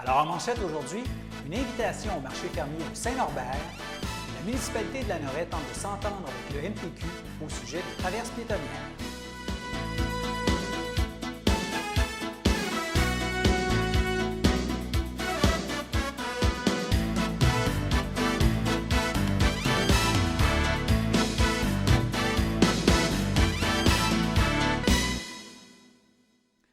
Alors en manchette aujourd'hui, une invitation au marché fermier de Saint-Norbert. La municipalité de Lanoret tente de s'entendre avec le MPQ au sujet des traverses piétonnières.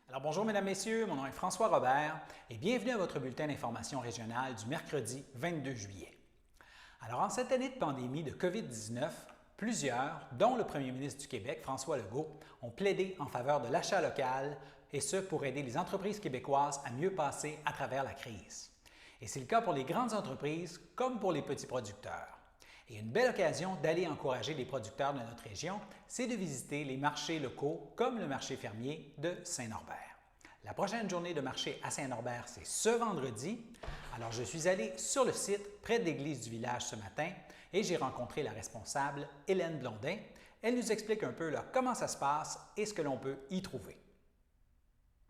Alors bonjour mesdames, messieurs, mon nom est François Robert et bienvenue à votre bulletin d'information régionale du mercredi 22 juillet. Alors en cette année de pandémie de COVID-19, plusieurs, dont le premier ministre du Québec, François Legault, ont plaidé en faveur de l'achat local et ce pour aider les entreprises québécoises à mieux passer à travers la crise. Et c'est le cas pour les grandes entreprises comme pour les petits producteurs. Et une belle occasion d'aller encourager les producteurs de notre région, c'est de visiter les marchés locaux comme le marché fermier de Saint-Norbert. La prochaine journée de marché à Saint-Norbert, c'est ce vendredi. Alors, je suis allé sur le site près de l'église du village ce matin et j'ai rencontré la responsable Hélène Blondin. Elle nous explique un peu là, comment ça se passe et ce que l'on peut y trouver.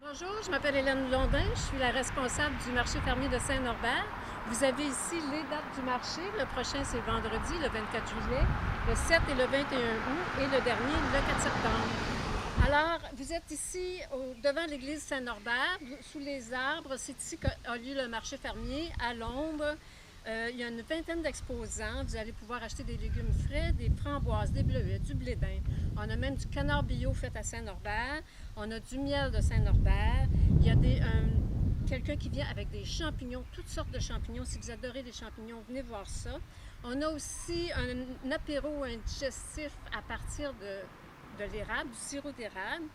Bonjour, je m'appelle Hélène Blondin, je suis la responsable du marché fermier de Saint-Norbert. Vous avez ici les dates du marché. Le prochain, c'est vendredi, le 24 juillet, le 7 et le 21 août et le dernier, le 4 septembre. Alors, vous êtes ici devant l'église Saint-Norbert, sous les arbres. C'est ici qu'a lieu le marché fermier, à l'ombre. Il y a une vingtaine d'exposants. Vous allez pouvoir acheter des légumes frais, des framboises, des bleuets, du blé d'Inde. On a même du canard bio fait à Saint-Norbert. On a du miel de Saint-Norbert. Il y a quelqu'un qui vient avec des champignons, toutes sortes de champignons. Si vous adorez les champignons, venez voir ça. On a aussi un apéro, un digestif à partir de l'érable, du sirop d'érable.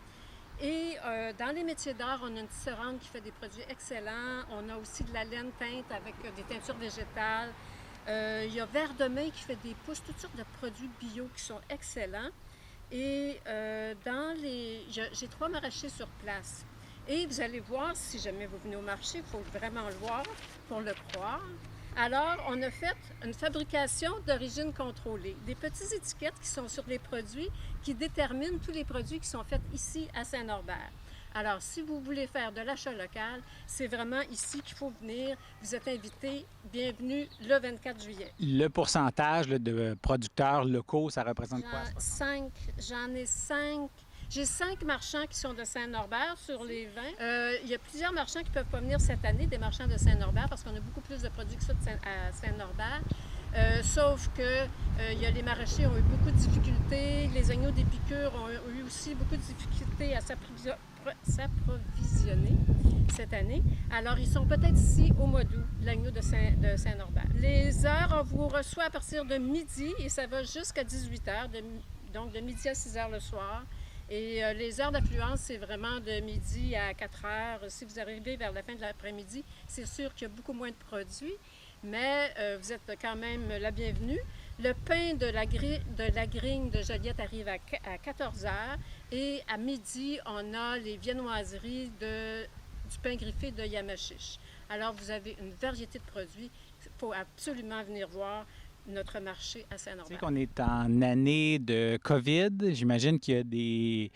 Et dans les métiers d'art, on a une tisserande qui fait des produits excellents. On a aussi de la laine teinte avec des teintures végétales. Il y a Vert de Main qui fait des pousses, toutes sortes de produits bio qui sont excellents. Et j'ai 3 maraîchers sur place. Et vous allez voir, si jamais vous venez au marché, il faut vraiment le voir pour le croire. Alors, on a fait une fabrication d'origine contrôlée. Des petites étiquettes qui sont sur les produits qui déterminent tous les produits qui sont faits ici à Saint-Norbert. Alors, si vous voulez faire de l'achat local, c'est vraiment ici qu'il faut venir. Vous êtes invités. Bienvenue le 24 juillet. Le pourcentage là, de producteurs locaux, ça représente quoi? J'en ai 5. J'ai 5 marchands qui sont de Saint-Norbert sur les 20. Il y a plusieurs marchands qui ne peuvent pas venir cette année, des marchands de Saint-Norbert, parce qu'on a beaucoup plus de produits que ça à Saint-Norbert. Sauf que il y a les maraîchers ont eu beaucoup de difficultés, les agneaux d'épicure ont eu aussi beaucoup de difficultés à s'approvisionner cette année. Alors, ils sont peut-être ici au mois d'août, l'agneau de Saint-Norbert. Les heures, on vous reçoit à partir de midi et ça va jusqu'à 18 h, donc de midi à 6 h le soir. Et les heures d'affluence, c'est vraiment de midi à 4 h. Si vous arrivez vers la fin de l'après-midi, c'est sûr qu'il y a beaucoup moins de produits, mais vous êtes quand même la bienvenue. Le pain de la grigne de Joliette arrive à 14 h et à midi, on a les viennoiseries du pain griffé de Yamachiche. Alors, vous avez une variété de produits. Il faut absolument venir voir notre marché à Saint-Norbert. Tu sais qu'on est en année de COVID. J'imagine qu'il y a des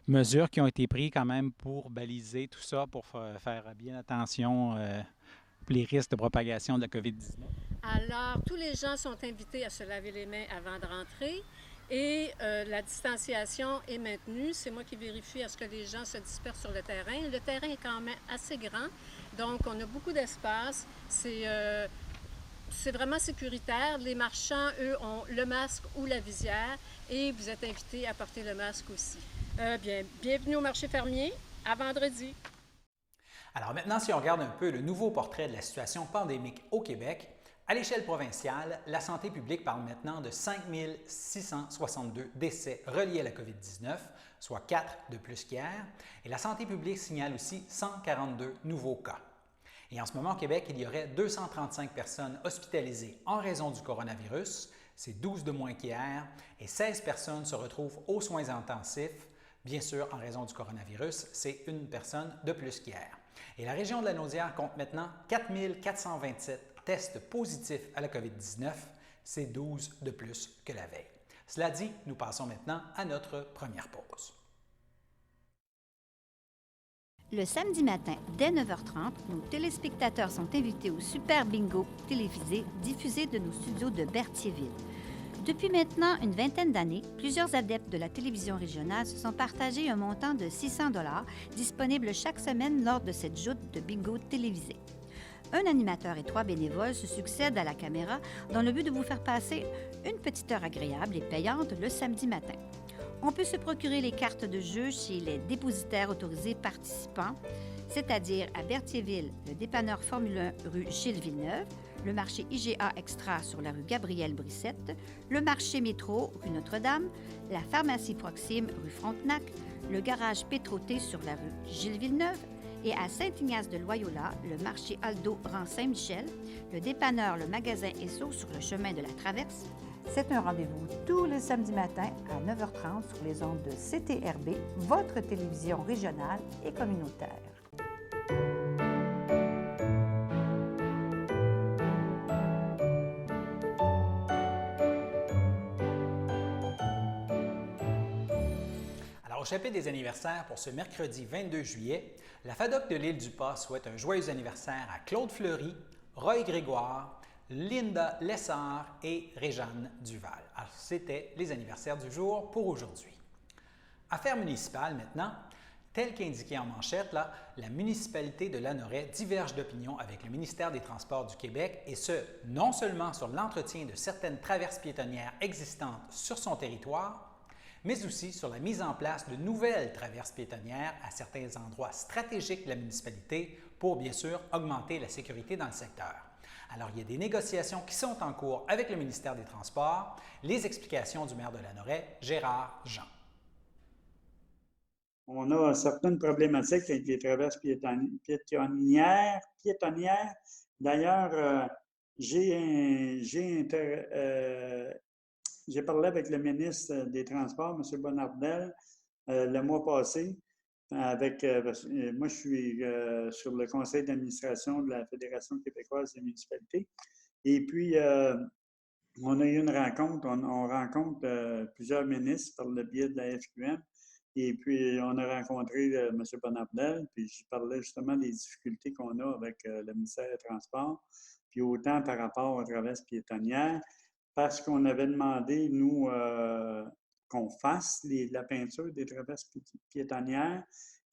mesures qui ont été prises quand même pour baliser tout ça, pour faire bien attention pour les risques de propagation de la COVID-19. Alors, tous les gens sont invités à se laver les mains avant de rentrer et la distanciation est maintenue. C'est moi qui vérifie à ce que les gens se dispersent sur le terrain. Le terrain est quand même assez grand, donc on a beaucoup d'espace. C'est vraiment sécuritaire. Les marchands, eux, ont le masque ou la visière et vous êtes invités à porter le masque aussi. Bienvenue au marché fermier. À vendredi. Alors maintenant, si on regarde un peu le nouveau portrait de la situation pandémique au Québec, à l'échelle provinciale, la santé publique parle maintenant de 5 662 décès reliés à la COVID-19, soit 4 de plus qu'hier, et la santé publique signale aussi 142 nouveaux cas. Et en ce moment, au Québec, il y aurait 235 personnes hospitalisées en raison du coronavirus. C'est 12 de moins qu'hier et 16 personnes se retrouvent aux soins intensifs. Bien sûr, en raison du coronavirus, c'est une personne de plus qu'hier. Et la région de la Naudière compte maintenant 4 427 tests positifs à la COVID-19. C'est 12 de plus que la veille. Cela dit, nous passons maintenant à notre première pause. Le samedi matin, dès 9h30, nos téléspectateurs sont invités au Super Bingo télévisé diffusé de nos studios de Berthierville. Depuis maintenant une vingtaine d'années, plusieurs adeptes de la télévision régionale se sont partagés un montant de 600 $ disponible chaque semaine lors de cette joute de bingo télévisé. Un animateur et 3 bénévoles se succèdent à la caméra dans le but de vous faire passer une petite heure agréable et payante le samedi matin. On peut se procurer les cartes de jeu chez les dépositaires autorisés participants, c'est-à-dire à Berthierville, le dépanneur Formule 1 rue Gilles Villeneuve, le marché IGA Extra sur la rue Gabrielle Brissette, le marché Métro rue Notre-Dame, la pharmacie Proxime rue Frontenac, le garage Pétroté sur la rue Gilles Villeneuve et à Saint-Ignace de Loyola, le marché Aldo rang Saint-Michel, le dépanneur Le Magasin Esso sur le chemin de la Traverse. C'est un rendez-vous tous les samedis matins à 9h30 sur les ondes de CTRB, votre télévision régionale et communautaire. Alors, au chapitre des anniversaires pour ce mercredi 22 juillet, la FADOC de l'Île-du-Pas souhaite un joyeux anniversaire à Claude Fleury, Roy Grégoire, Linda Lessard et Réjeanne Duval. Alors, c'était les anniversaires du jour pour aujourd'hui. Affaires municipales maintenant. Tel qu'indiqué en manchette, là, la municipalité de Lanoraie diverge d'opinion avec le ministère des Transports du Québec et ce, non seulement sur l'entretien de certaines traverses piétonnières existantes sur son territoire, mais aussi sur la mise en place de nouvelles traverses piétonnières à certains endroits stratégiques de la municipalité pour, bien sûr, augmenter la sécurité dans le secteur. Alors, il y a des négociations qui sont en cours avec le ministère des Transports. Les explications du maire de Lanoraie, Gérard Jean. On a certaines problématiques avec les traverses piétonnières. D'ailleurs, j'ai parlé avec le ministre des Transports, M. Bonnardel, le mois passé. Moi, je suis sur le conseil d'administration de la Fédération québécoise des municipalités. Et puis, on a eu une rencontre. On rencontre plusieurs ministres par le biais de la FQM. Et puis, on a rencontré M. Bonnardel, puis je parlais justement des difficultés qu'on a avec le ministère des Transports, puis autant par rapport aux traverses piétonnières, parce qu'on avait demandé, nous, qu'on fasse la peinture des traverses piétonnières,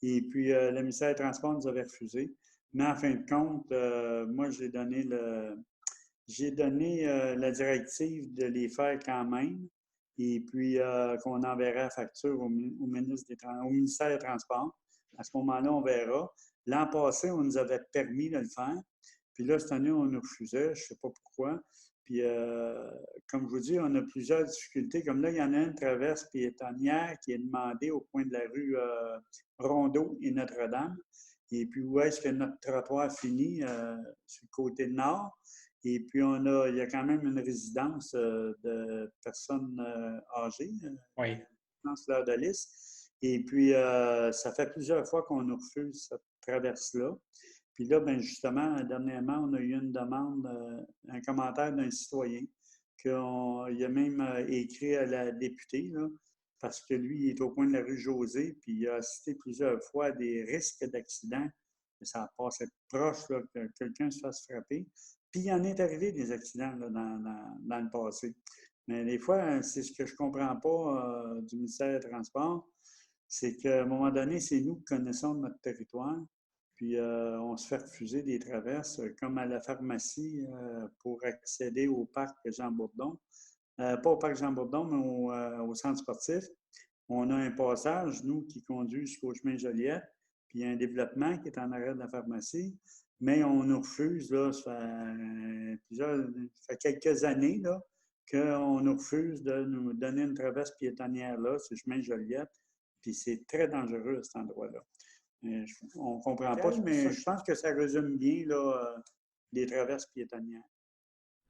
et puis le ministère des Transports nous avait refusé. Mais en fin de compte, moi, j'ai donné la directive de les faire quand même, et puis qu'on enverra la facture au ministère des Transports. À ce moment-là, on verra. L'an passé, on nous avait permis de le faire. Puis là, cette année, on nous refusait. Je ne sais pas pourquoi. Puis, comme je vous dis, on a plusieurs difficultés. Comme là, il y en a une traverse piétonnière qui est demandée au coin de la rue Rondeau et Notre-Dame. Et puis, où est-ce que notre trottoir finit? Sur le côté nord. Et puis, il y a quand même une résidence de personnes âgées, Oui. Fleur de Lys. Et puis, ça fait plusieurs fois qu'on nous refuse cette traverse-là. Puis là, bien justement, dernièrement, on a eu une demande, un commentaire d'un citoyen qu'il a même écrit à la députée, là, parce que lui, il est au coin de la rue José, puis il a cité plusieurs fois des risques d'accident. Ça passait proche là, que quelqu'un se fasse frapper. Puis, il en est arrivé des accidents là, dans le passé. Mais des fois, c'est ce que je ne comprends pas du ministère des Transports, c'est qu'à un moment donné, c'est nous qui connaissons notre territoire, puis on se fait refuser des traverses, comme à la pharmacie, pour accéder au parc Jean-Bourdon. Pas au parc Jean-Bourdon, mais au centre sportif. On a un passage, nous, qui conduit jusqu'au chemin Joliette, puis il y a un développement qui est en arrière de la pharmacie. Mais on nous refuse, là, ça fait quelques années là, qu'on nous refuse de nous donner une traverse piétonnière là, c'est le chemin Joliette, puis c'est très dangereux cet endroit-là. On ne comprend pas, mais je pense que ça résume bien là, les traverses piétonnières.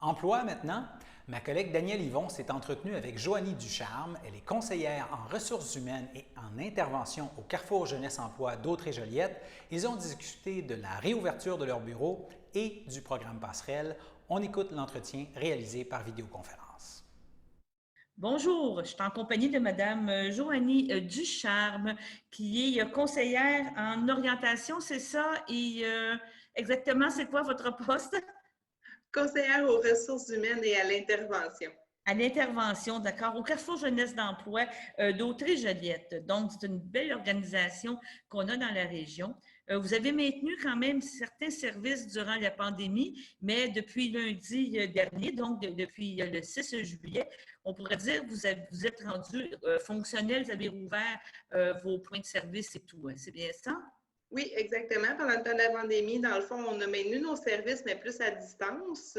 Emploi maintenant. Ma collègue Danielle Yvon s'est entretenue avec Joanie Ducharme. Elle est conseillère en ressources humaines et en intervention au Carrefour Jeunesse Emploi d'Autre-et-Joliette. Ils ont discuté de la réouverture de leur bureau et du programme Passerelle. On écoute l'entretien réalisé par vidéoconférence. Bonjour, je suis en compagnie de Madame Joanie Ducharme, qui est conseillère en orientation, c'est ça? Et exactement, c'est quoi votre poste? Conseillère aux ressources humaines et à l'intervention. À l'intervention, d'accord, au Carrefour Jeunesse d'Emploi d'Autrey-Joliette. Donc, c'est une belle organisation qu'on a dans la région. Vous avez maintenu quand même certains services durant la pandémie, mais depuis lundi dernier, donc depuis le 6 juillet, on pourrait dire que vous êtes rendu fonctionnel, vous avez rouvert vos points de service et tout. Hein. C'est bien ça? Oui, exactement. Pendant le temps de la pandémie, dans le fond, on a maintenu nos services, mais plus à distance.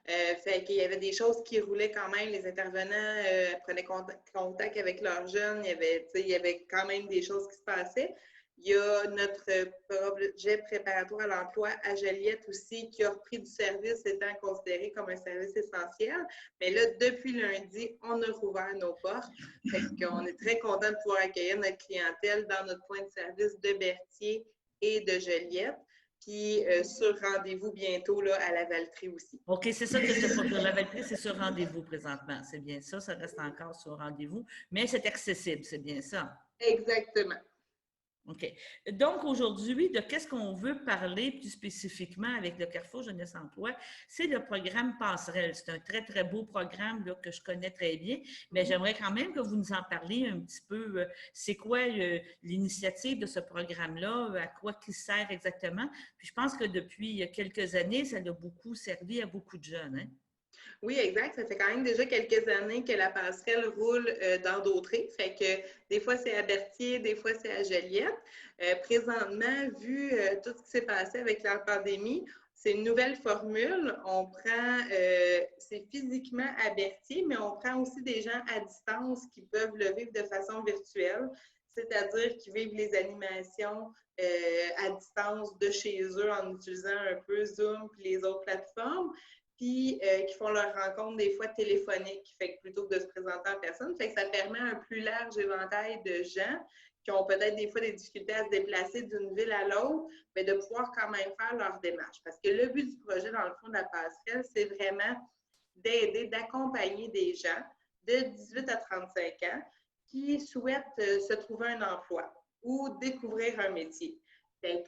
Fait qu'il y avait des choses qui roulaient quand même. Les intervenants prenaient contact avec leurs jeunes. Il y avait quand même des choses qui se passaient. Il y a notre projet préparatoire à l'emploi à Joliette aussi qui a repris du service étant considéré comme un service essentiel. Mais là, depuis lundi, on a rouvert nos portes. Fait qu'on est très content de pouvoir accueillir notre clientèle dans notre point de service de Berthier et de Joliette. Puis sur rendez-vous bientôt là, à la Valtrie aussi. OK, c'est ça que je te propose. La Valtrie, c'est sur rendez-vous présentement. C'est bien ça, ça reste encore sur rendez-vous, mais c'est accessible, c'est bien ça? Exactement. OK. Donc, aujourd'hui, de qu'est-ce qu'on veut parler plus spécifiquement avec le Carrefour Jeunesse Emploi? C'est le programme Passerelle. C'est un très, très beau programme là, que je connais très bien, mais j'aimerais quand même que vous nous en parliez un petit peu. C'est quoi l'initiative de ce programme-là? À quoi il sert exactement? Puis je pense que depuis quelques années, ça a beaucoup servi à beaucoup de jeunes. Hein? Oui, exact. Ça fait quand même déjà quelques années que la passerelle roule dans d'Autrey. Fait que des fois, c'est à Berthier, des fois, c'est à Joliette. Présentement, vu tout ce qui s'est passé avec la pandémie, c'est une nouvelle formule. On prend, c'est physiquement à Berthier, mais on prend aussi des gens à distance qui peuvent le vivre de façon virtuelle, c'est-à-dire qui vivent les animations à distance de chez eux en utilisant un peu Zoom et les autres plateformes. Puis qui font leur rencontre des fois téléphoniques, fait que plutôt que de se présenter en personne. Fait que ça permet un plus large éventail de gens qui ont peut-être des fois des difficultés à se déplacer d'une ville à l'autre, mais de pouvoir quand même faire leur démarche. Parce que le but du projet, dans le fond de la passerelle, c'est vraiment d'aider, d'accompagner des gens de 18 à 35 ans qui souhaitent se trouver un emploi ou découvrir un métier.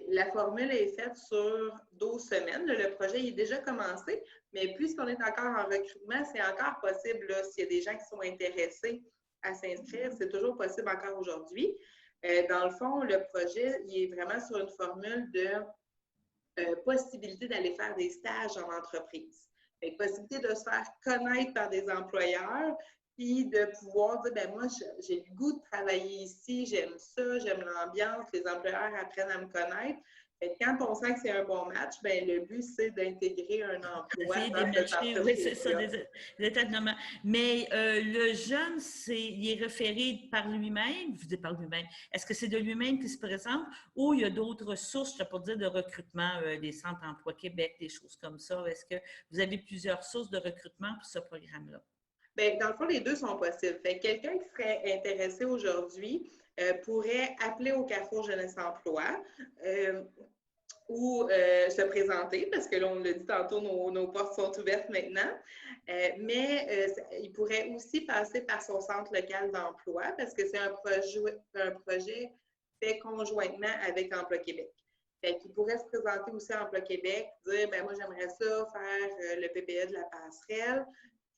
La formule est faite sur 12 semaines. Le projet est déjà commencé, mais puisqu'on est encore en recrutement, c'est encore possible, s'il y a des gens qui sont intéressés à s'inscrire, c'est toujours possible encore aujourd'hui. Dans le fond, le projet il est vraiment sur une formule de possibilité d'aller faire des stages en entreprise. Possibilité de se faire connaître par des employeurs, puis de pouvoir dire, ben moi, j'ai le goût de travailler ici, j'aime ça, j'aime l'ambiance, les employeurs apprennent à me connaître. Quand on sent que c'est un bon match, ben le but, c'est d'intégrer un emploi dans cette entreprise. Oui, c'est ça, exactement. Mais le jeune, il est référé par lui-même, je dis par lui-même. Est-ce que c'est de lui-même qui se présente ou il y a d'autres sources, je ne peux pas dire de recrutement, des centres emploi Québec, des choses comme ça? Est-ce que vous avez plusieurs sources de recrutement pour ce programme-là? Bien, dans le fond, les deux sont possibles. Fait que quelqu'un qui serait intéressé aujourd'hui pourrait appeler au Carrefour Jeunesse Emploi ou se présenter, parce que là, on l'a dit tantôt, nos portes sont ouvertes maintenant. Mais il pourrait aussi passer par son centre local d'emploi, parce que c'est un projet fait conjointement avec Emploi Québec. Fait qu'il pourrait se présenter aussi à Emploi Québec, dire, ben moi, j'aimerais ça faire le PPE de la passerelle.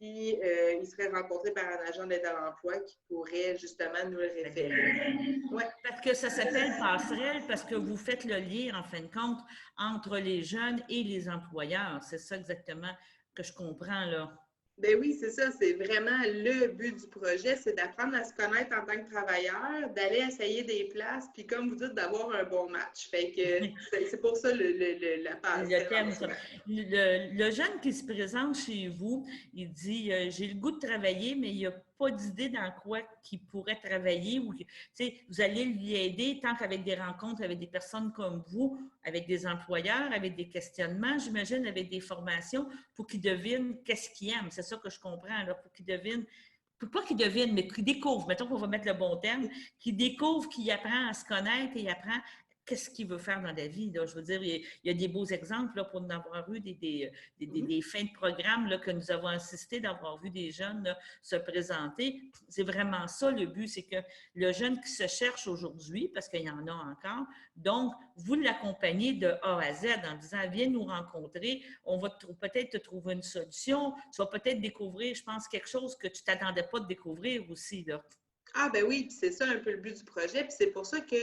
Puis, il serait rencontré par un agent d'aide à l'emploi qui pourrait justement nous le référer. Ouais. Parce que ça s'appelle passerelle parce que vous faites le lien, en fin de compte, entre les jeunes et les employeurs. C'est ça exactement que je comprends, là. Ben oui, c'est ça. C'est vraiment le but du projet, c'est d'apprendre à se connaître en tant que travailleur, d'aller essayer des places, puis comme vous dites, d'avoir un bon match. Fait que c'est pour ça la passerelle. Le jeune qui se présente chez vous, il dit j'ai le goût de travailler, mais il n'y a pas d'idée dans quoi qu'il pourrait travailler. Ou, vous allez lui aider tant qu'avec des rencontres avec des personnes comme vous, avec des employeurs, avec des questionnements, j'imagine, avec des formations pour qu'ils devinent qu'est-ce qu'ils aiment. C'est ça que je comprends, là, pour qu'ils devinent. Pas qu'il devine, mais qu'il découvre, mettons qu'on va mettre le bon terme, qu'il découvre, qu'il apprend à se connaître et apprend qu'est-ce qu'il veut faire dans la vie. Là. Je veux dire, il y a des beaux exemples là, pour en avoir eu des fins de programme là, que nous avons assisté d'avoir vu des jeunes là, se présenter. C'est vraiment ça le but, c'est que le jeune qui se cherche aujourd'hui, parce qu'il y en a encore, donc vous l'accompagnez de A à Z en disant viens nous rencontrer, on va peut-être te trouver une solution, tu vas peut-être découvrir, je pense, quelque chose que tu ne t'attendais pas de découvrir aussi. Là. Ah ben oui, puis c'est ça un peu le but du projet, puis c'est pour ça que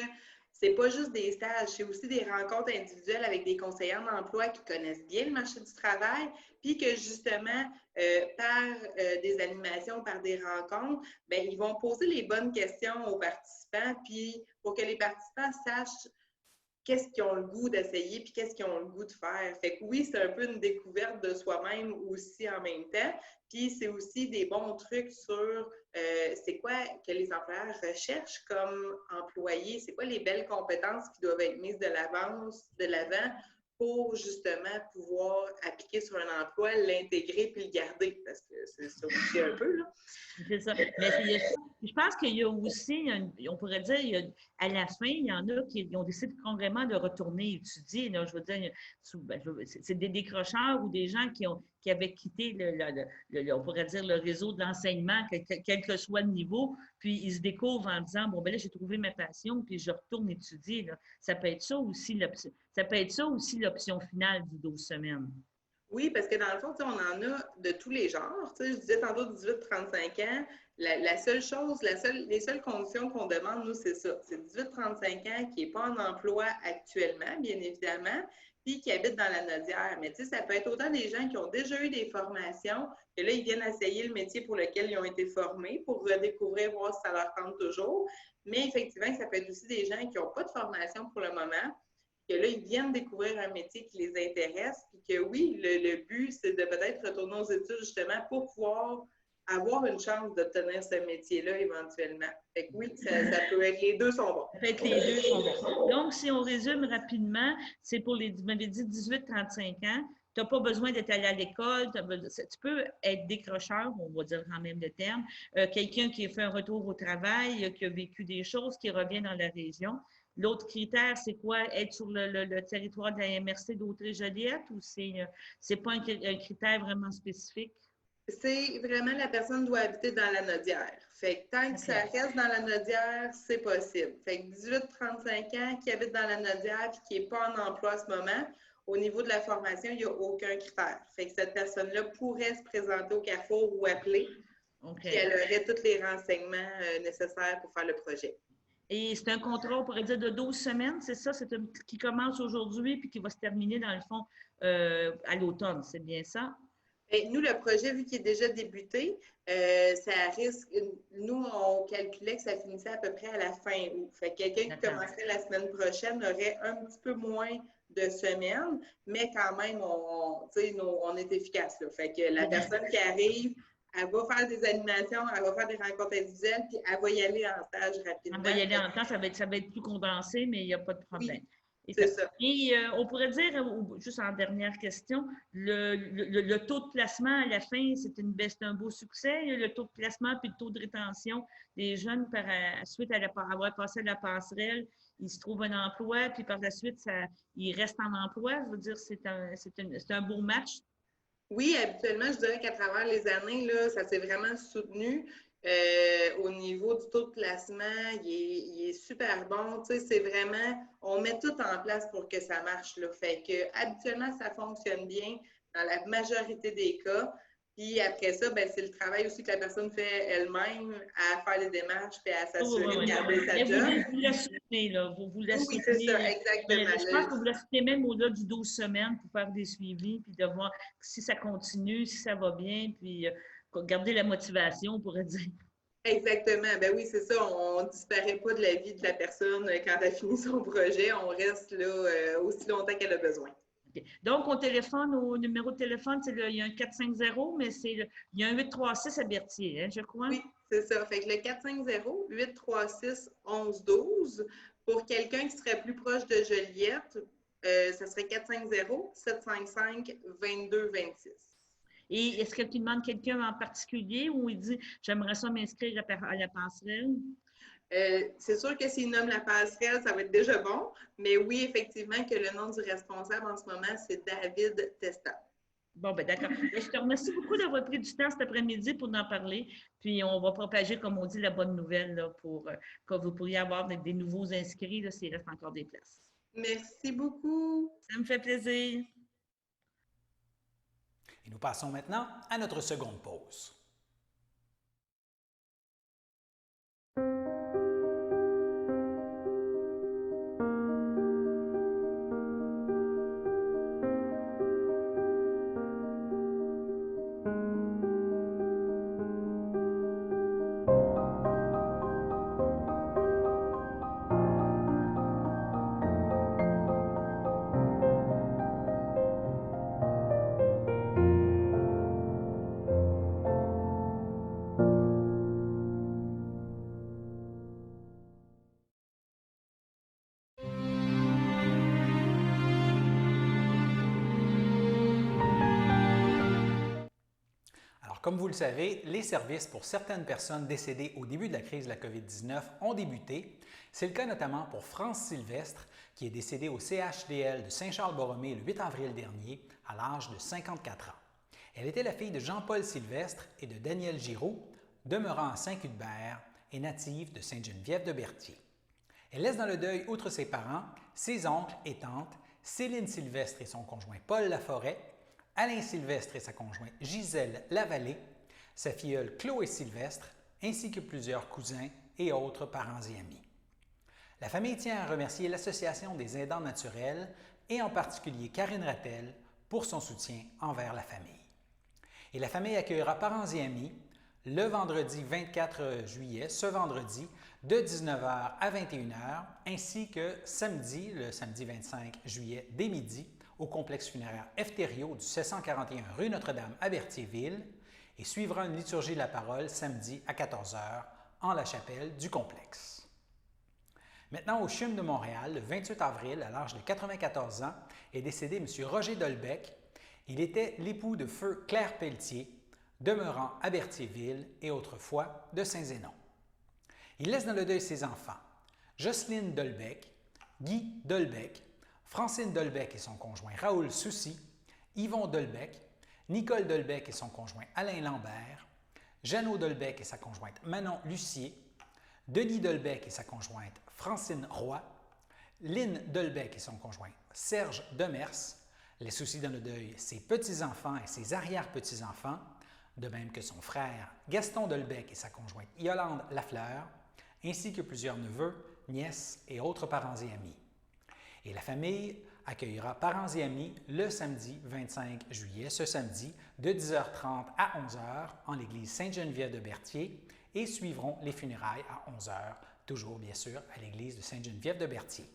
c'est pas juste des stages, c'est aussi des rencontres individuelles avec des conseillers d'emploi qui connaissent bien le marché du travail, puis que justement, par des animations, par des rencontres, bien, ils vont poser les bonnes questions aux participants, puis pour que les participants sachent qu'est-ce qu'ils ont le goût d'essayer, puis qu'est-ce qu'ils ont le goût de faire. Fait que oui, c'est un peu une découverte de soi-même aussi en même temps, puis c'est aussi des bons trucs sur c'est quoi que les employeurs recherchent comme employés, c'est quoi les belles compétences qui doivent être mises de l'avant pour justement pouvoir appliquer sur un emploi, l'intégrer puis le garder, parce que c'est ça aussi un peu, là. C'est ça. Mais je pense qu'il y a aussi, on pourrait dire, à la fin, il y en a qui ont décidé carrément de retourner étudier. Là, je veux dire, c'est des décrocheurs ou des gens qui avaient quitté, on pourrait dire, le réseau de l'enseignement, quel que soit le niveau, puis ils se découvrent en disant, bon, ben là, j'ai trouvé ma passion, puis je retourne étudier. Là. Ça peut être ça aussi l'option finale du 12 semaines. Oui, parce que dans le fond, on en a de tous les genres. Je disais tantôt 18-35 ans. La seule chose, les seules conditions qu'on demande, nous, c'est ça. C'est 18-35 ans qui n'est pas en emploi actuellement, bien évidemment, puis qui habite dans la Nodière. Mais ça peut être autant des gens qui ont déjà eu des formations, que là, ils viennent essayer le métier pour lequel ils ont été formés, pour redécouvrir, voir si ça leur tente toujours. Mais effectivement, ça peut être aussi des gens qui n'ont pas de formation pour le moment, que là, ils viennent découvrir un métier qui les intéresse, puis que oui, le but, c'est de peut-être retourner aux études justement pour pouvoir avoir une chance d'obtenir ce métier-là éventuellement. Fait que oui, ça peut être, les deux sont bons. Ça peut être les deux sont bons. Donc, si on résume rapidement, c'est pour les, vous m'avez dit 18-35 ans, tu n'as pas besoin d'être allé à l'école, tu peux être décrocheur, on va dire quand même le terme, quelqu'un qui a fait un retour au travail, qui a vécu des choses, qui revient dans la région. L'autre critère, c'est quoi? Être sur le territoire de la MRC d'Autrey-Joliette ou c'est pas un critère vraiment spécifique? C'est vraiment la personne doit habiter dans la Nodière. Fait que tant que ça reste dans la Nodière, c'est possible. Fait que 18-35 ans qui habite dans la Nodière et qui n'est pas en emploi en ce moment, au niveau de la formation, il n'y a aucun critère. Fait que cette personne-là pourrait se présenter au Carrefour ou appeler. Puis elle aurait tous les renseignements nécessaires pour faire le projet. Et c'est un contrat, on pourrait dire, de 12 semaines, c'est ça? C'est qui commence aujourd'hui puis qui va se terminer, dans le fond, à l'automne, c'est bien ça? Et nous, le projet, vu qu'il est déjà débuté, ça risque. Nous, on calculait que ça finissait à peu près à la fin août. Fait que quelqu'un qui commencerait la semaine prochaine aurait un petit peu moins de semaines, mais quand même, on est efficace. Là. Fait que la personne qui arrive, elle va faire des animations, elle va faire des rencontres individuelles, puis elle va y aller en stage rapidement. Elle va y aller en temps, ça va être plus condensé, mais il n'y a pas de problème. Oui, c'est ça. Et on pourrait dire, juste en dernière question, le taux de placement à la fin, c'est un beau succès. Le taux de placement puis le taux de rétention des jeunes suite à avoir passé la passerelle, ils se trouvent un emploi, puis par la suite, ils restent en emploi. Je veux dire, c'est un beau match. Oui, habituellement, je dirais qu'à travers les années, là, ça s'est vraiment soutenu. Au niveau du taux de placement, il est super bon. Tu sais, c'est vraiment, on met tout en place pour que ça marche. Là. Fait que habituellement, ça fonctionne bien dans la majorité des cas. Puis après ça, ben, c'est le travail aussi que la personne fait elle-même à faire les démarches et à s'assurer de garder sa job. Vous la soutenez, là. Vous la soutenez. Oui, c'est ça, exactement. Je pense que vous la soutenez même au-delà du 12 semaines pour faire des suivis, puis de voir si ça continue, si ça va bien, puis garder la motivation, on pourrait dire. Exactement. Ben oui, c'est ça. On ne disparaît pas de la vie de la personne quand elle finit son projet. On reste là aussi longtemps qu'elle a besoin. Okay. Donc, on téléphone au numéro de téléphone, il y a un 450, mais il y a un 836 à Berthier, hein, je crois. Oui, c'est ça. Fait que le 450-836-1112. Pour quelqu'un qui serait plus proche de Joliette, ça serait 450-755-2226. Et est-ce que tu demandes quelqu'un en particulier ou il dit « j'aimerais ça m'inscrire à la passerelle » ? C'est sûr que s'il nomme la passerelle, ça va être déjà bon, mais oui, effectivement, que le nom du responsable en ce moment, c'est David Testa. Bon, ben d'accord. Je te remercie beaucoup d'avoir pris du temps cet après-midi pour en parler. Puis, on va propager, comme on dit, la bonne nouvelle là, pour que vous pourriez avoir des nouveaux inscrits là, s'il reste encore des places. Merci beaucoup. Ça me fait plaisir. Et nous passons maintenant à notre seconde pause. Comme vous le savez, les services pour certaines personnes décédées au début de la crise de la COVID-19 ont débuté. C'est le cas notamment pour France Sylvestre, qui est décédée au CHDL de Saint-Charles-Borromée le 8 avril dernier à l'âge de 54 ans. Elle était la fille de Jean-Paul Sylvestre et de Daniel Giraud, demeurant à Saint-Cuthbert et native de Sainte-Geneviève-de-Berthier. Elle laisse dans le deuil, outre ses parents, ses oncles et tantes, Céline Sylvestre et son conjoint Paul Laforêt, Alain Sylvestre et sa conjointe Gisèle Lavallée, sa filleule Chloé Sylvestre, ainsi que plusieurs cousins et autres parents et amis. La famille tient à remercier l'Association des aidants naturels et en particulier Karine Rattel pour son soutien envers la famille. Et la famille accueillera parents et amis le vendredi 24 juillet, ce vendredi, de 19h à 21h, ainsi que samedi, le samedi 25 juillet, dès midi, au complexe funéraire Efterio du 741 rue Notre-Dame à Berthierville, et suivra une liturgie de la parole samedi à 14h en la chapelle du complexe. Maintenant, au CHUM de Montréal, le 28 avril, à l'âge de 94 ans, est décédé M. Roger Dolbec. Il était l'époux de feu Claire Pelletier, demeurant à Berthierville et autrefois de Saint-Zénon. Il laisse dans le deuil ses enfants, Jocelyne Dolbec, Guy Dolbec, Francine Dolbec et son conjoint Raoul Soucy, Yvon Dolbec, Nicole Dolbec et son conjoint Alain Lambert, Jeannot Dolbec et sa conjointe Manon Lucier, Denis Dolbec et sa conjointe Francine Roy, Lynne Dolbec et son conjoint Serge Demers, les soucis dans le deuil, ses petits-enfants et ses arrière-petits-enfants, de même que son frère Gaston Dolbec et sa conjointe Yolande Lafleur, ainsi que plusieurs neveux, nièces et autres parents et amis. Et la famille accueillera parents et amis le samedi 25 juillet, ce samedi, de 10h30 à 11h en l'église Sainte-Geneviève-de-Berthier et suivront les funérailles à 11h, toujours bien sûr à l'église de Sainte-Geneviève-de-Berthier.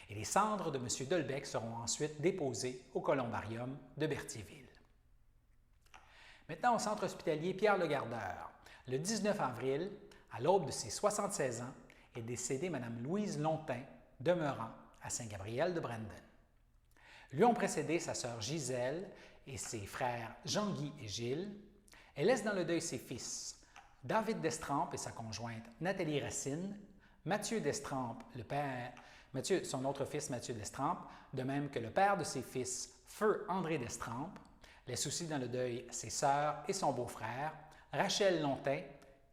Et les cendres de M. Dolbec seront ensuite déposées au columbarium de Berthierville. Maintenant au centre hospitalier Pierre-le-Gardeur. Le 19 avril, à l'aube de ses 76 ans, est décédée Mme Louise Lontin, demeurant à Saint-Gabriel-de-Brandon. Lui ont précédé sa sœur Gisèle et ses frères Jean-Guy et Gilles. Elle laisse dans le deuil ses fils, David Destrempes et sa conjointe Nathalie Racine, Mathieu Destrempes, son autre fils Mathieu Destrempes, de même que le père de ses fils, Feu André Destrempes, les soucis dans le deuil ses sœurs et son beau-frère, Rachel Lontin,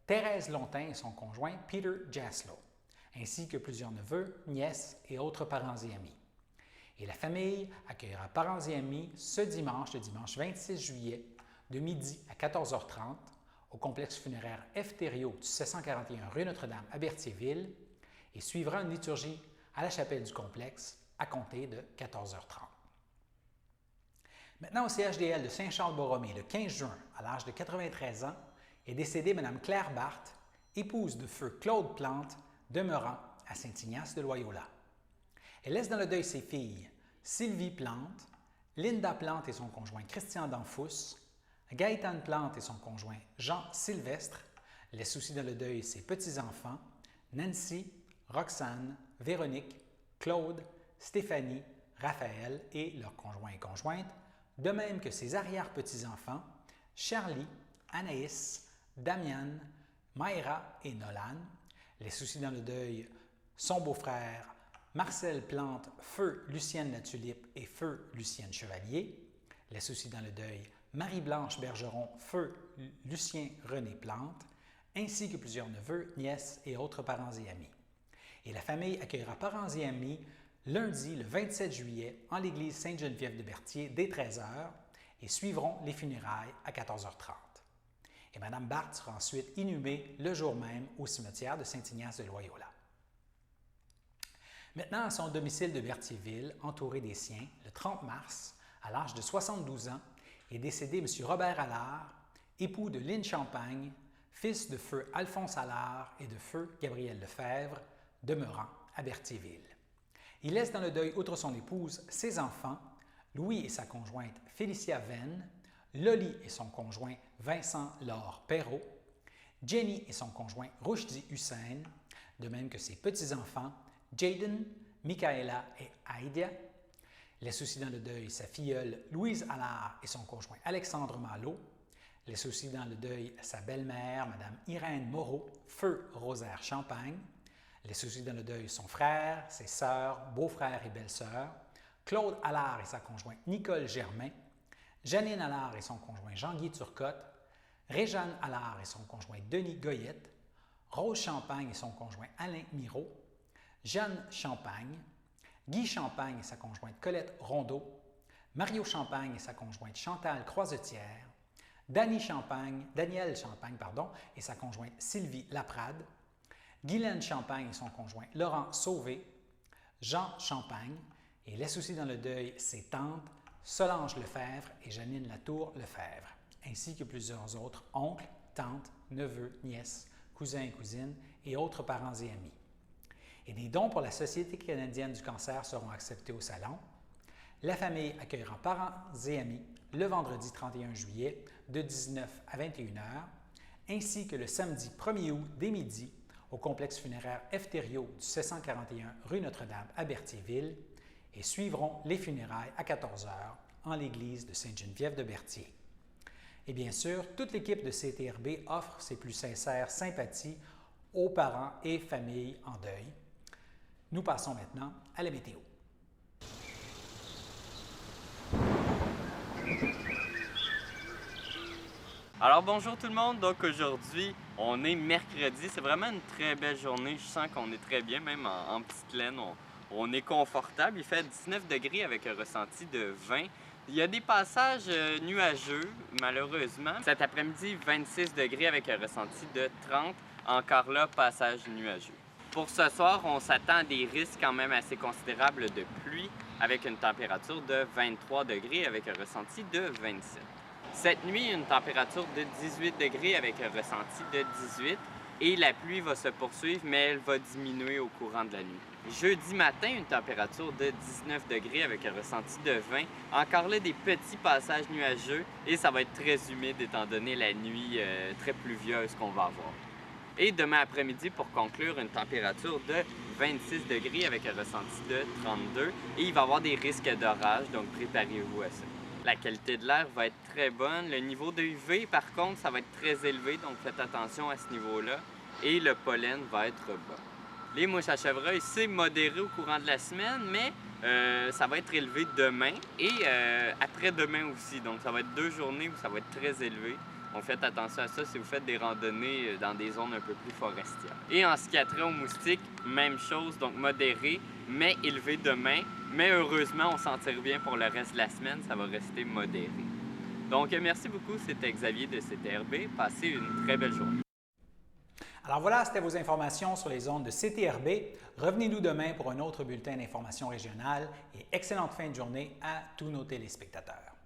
Thérèse Lontin et son conjoint Peter Jaslow, ainsi que plusieurs neveux, nièces et autres parents et amis. Et la famille accueillera parents et amis ce dimanche, le dimanche 26 juillet, de midi à 14h30, au complexe funéraire Efterio du 741 rue Notre-Dame à Berthierville, et suivra une liturgie à la chapelle du complexe à compter de 14h30. Maintenant, au CHDL de Saint-Charles-Borromée, le 15 juin, à l'âge de 93 ans, est décédée Mme Claire Barthes, épouse de feu Claude Plante, demeurant à Saint-Ignace de Loyola. Elle laisse dans le deuil ses filles Sylvie Plante, Linda Plante et son conjoint Christian Danfous, Gaëtane Plante et son conjoint Jean Sylvestre, les soucis dans le deuil ses petits-enfants Nancy, Roxane, Véronique, Claude, Stéphanie, Raphaël et leurs conjoints et conjointes, de même que ses arrière-petits-enfants Charlie, Anaïs, Damian, Mayra et Nolan, Les soucis dans le deuil, son beau-frère Marcel Plante, feu Lucienne Latulippe et feu Lucienne Chevalier. Les soucis dans le deuil, Marie-Blanche Bergeron, feu Lucien René Plante, ainsi que plusieurs neveux, nièces et autres parents et amis. Et la famille accueillera parents et amis lundi le 27 juillet en l'église Sainte-Geneviève de Berthier dès 13h et suivront les funérailles à 14h30. Et Mme Barthes sera ensuite inhumée le jour même au cimetière de Saint-Ignace de Loyola. Maintenant, à son domicile de Berthierville, entouré des siens, le 30 mars, à l'âge de 72 ans, est décédé M. Robert Allard, époux de Lynne Champagne, fils de feu Alphonse Allard et de feu Gabriel Lefebvre, demeurant à Berthierville. Il laisse dans le deuil, outre son épouse, ses enfants, Louis et sa conjointe Félicia Venn, Loli et son conjoint Vincent Laure Perrault, Jenny et son conjoint Rochdi Hussein, de même que ses petits-enfants Jaden, Michaela et Aïdia. Laisse aussi dans le deuil sa filleule Louise Allard et son conjoint Alexandre Malo. Laisse aussi dans le deuil sa belle-mère, Mme Irène Moreau, feu Rosaire Champagne. Laisse aussi dans le deuil son frère, ses sœurs, beaux-frères et belles-sœurs, Claude Allard et sa conjointe Nicole Germain, Janine Allard et son conjoint Jean-Guy Turcotte, Réjeanne Allard et son conjoint Denis Goyette, Rose Champagne et son conjoint Alain Mirault, Jeanne Champagne, Guy Champagne et sa conjointe Colette Rondeau, Mario Champagne et sa conjointe Chantal Croisetière, Daniel Champagne et sa conjointe Sylvie Laprade, Guylaine Champagne et son conjoint Laurent Sauvé, Jean Champagne, et laisse aussi dans le deuil ses tantes Solange Lefebvre et Janine Latour Lefebvre, ainsi que plusieurs autres oncles, tantes, neveux, nièces, cousins et cousines et autres parents et amis. Et des dons pour la Société canadienne du cancer seront acceptés au salon. La famille accueillera parents et amis le vendredi 31 juillet de 19 à 21h, ainsi que le samedi 1er août dès midi au complexe funéraire Efterio du 741 rue Notre-Dame à Berthierville et suivront les funérailles à 14h en l'église de Sainte-Geneviève de Berthier. Et bien sûr, toute l'équipe de CTRB offre ses plus sincères sympathies aux parents et familles en deuil. Nous passons maintenant à la météo. Alors bonjour tout le monde, donc aujourd'hui on est mercredi, c'est vraiment une très belle journée, je sens qu'on est très bien, même en petite laine, on est confortable, il fait 19 degrés avec un ressenti de 20. Il y a des passages nuageux malheureusement, cet après-midi 26 degrés avec un ressenti de 30, encore là passage nuageux. Pour ce soir, on s'attend à des risques quand même assez considérables de pluie avec une température de 23 degrés avec un ressenti de 27. Cette nuit, une température de 18 degrés avec un ressenti de 18 et la pluie va se poursuivre, mais elle va diminuer au courant de la nuit. Jeudi matin, une température de 19 degrés avec un ressenti de 20. Encore là, des petits passages nuageux et ça va être très humide étant donné la nuit très pluvieuse qu'on va avoir. Et demain après-midi, pour conclure, une température de 26 degrés avec un ressenti de 32 et il va y avoir des risques d'orage, donc préparez-vous à ça. La qualité de l'air va être très bonne. Le niveau de UV, par contre, ça va être très élevé, donc faites attention à ce niveau-là. Et le pollen va être bas. Les mouches à chevreuil, c'est modéré au courant de la semaine, mais ça va être élevé demain et après-demain aussi. Donc, ça va être 2 journées où ça va être très élevé. Donc, faites attention à ça si vous faites des randonnées dans des zones un peu plus forestières. Et en ce qui a trait aux moustiques, même chose, donc modéré, mais élevé demain. Mais heureusement, on s'en tire bien pour le reste de la semaine, ça va rester modéré. Donc, merci beaucoup, c'était Xavier de CTRB. Passez une très belle journée. Alors voilà, c'était vos informations sur les ondes de CTRB. Revenez-nous demain pour un autre bulletin d'information régionale et excellente fin de journée à tous nos téléspectateurs.